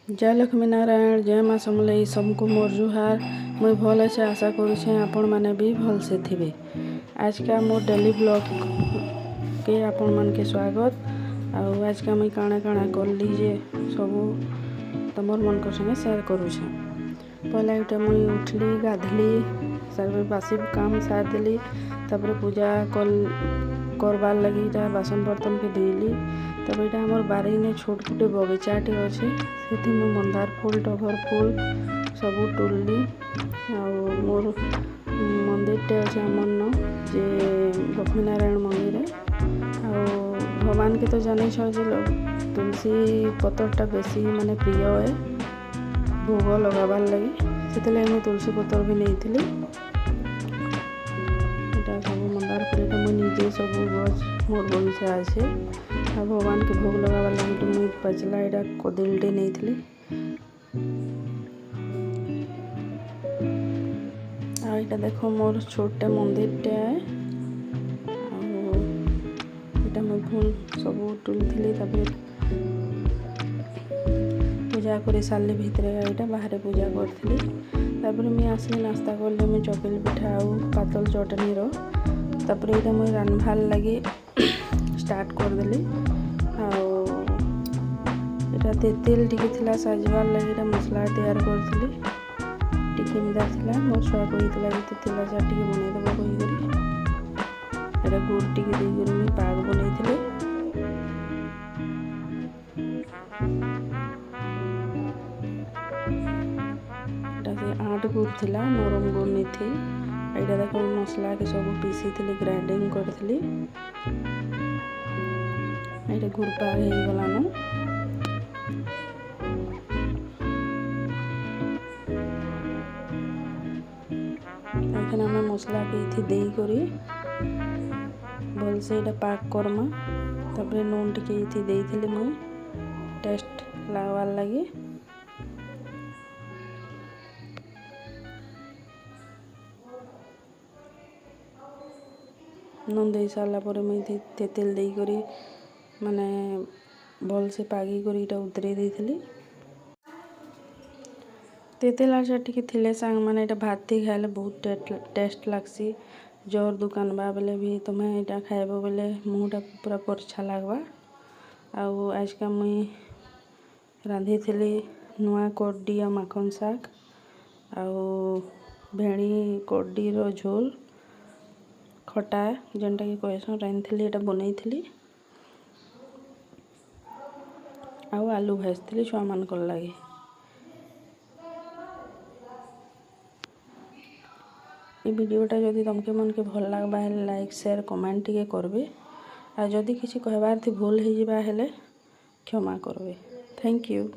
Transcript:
जय लक्ष्मी नारायण जय माँ समलई सबको मोर जुहार। मुई भल अच्छे आशा करुछे आपण मैंने भी भल से थे। आज का मोर डेली ब्लॉग के आपण मन के स्वागत। आज का मुई काଣା काଣା करली जे सब तमर मन को संगे शेयर करुछे। पहला इटा मुई उठली गाधली सब बासी काम सार देली पूजा करबार लगी बासन बर्तन के धोइली। तब यहाँ आमर बारी ने छोट छोटे बगीचाटे अच्छे से मंदार फूल टगर फूल सब तुलली। मोर मंदिरटे अच्छे आमर न जे लक्ष्मी नारायण मंदिर भगवान के तो जानी जे तुलसी पतरटा बेसी माने प्रिय है भोग लगाबार लगी से मुझे तुलसी पतर भी नहीं थी। सब मंदार फूल मुझे निजे सब गज मोर बगीचा अच्छे भगवान के भोग लगाबार लगी मुझे पचला यहाँ कदलीटे नहीं थी। यहाँ देख मोर छोटे मंदिरटे है मुझे फूल सब तुलती पूजा कर सारे भितर यहाँ बाहर पूजा करी मुझे आसली नास्ता कली मुझे चकली पिठा आउ पातल चटनी रोपर यहाँ मुझे रांधबार लगी स्टार्ट करदेली। यहाँ तेल टी साजबार लगे मसला तैयार करी टिकिमदार थी मोर छुआ कही तेल चार टी बनईदेव कहीकि गुड़ टी मुझे पाग बनई आठ गुड़ थी नरम गुड़ नहीं थी। यहाँ देख मसला के सब पीसी थी ग्राइंडिंग करी यहाँ गुड़ पाग हो गलान। एखने आम मसला के इथि देकरी भल से पाक करमा तापर नून टी इथि देइथिली मुई टेस्ट लागवार लगी। नून दे सारा पर मुझे तेतेल देकरी माने भल से पागी करी इटा उतरे देइथिली। तेतेल आचार टी थिले सांग माने इटा भात थी खाइले बहुत टेस्ट लागसी। जोर दुकान बा बेले भी तुम्हें यहाँ खाइब बेले मुँहटा पूरा परछा लागबा। आज का मुई रांधी थी नुआ कोडी आ माखन शाग भेणी कोडी रो झोल खटा जेनटा कि कहसन रांधी यहाँ बनई थी आलू भाजती छुआ मान लगी। ये वीडियोटा जदि तुमके मन के भल लगवा लाइक शेयर कमेंट टी करबे जदि किसी कहबार थी भूल हो जावा हेले क्षमा करबे। Thank you.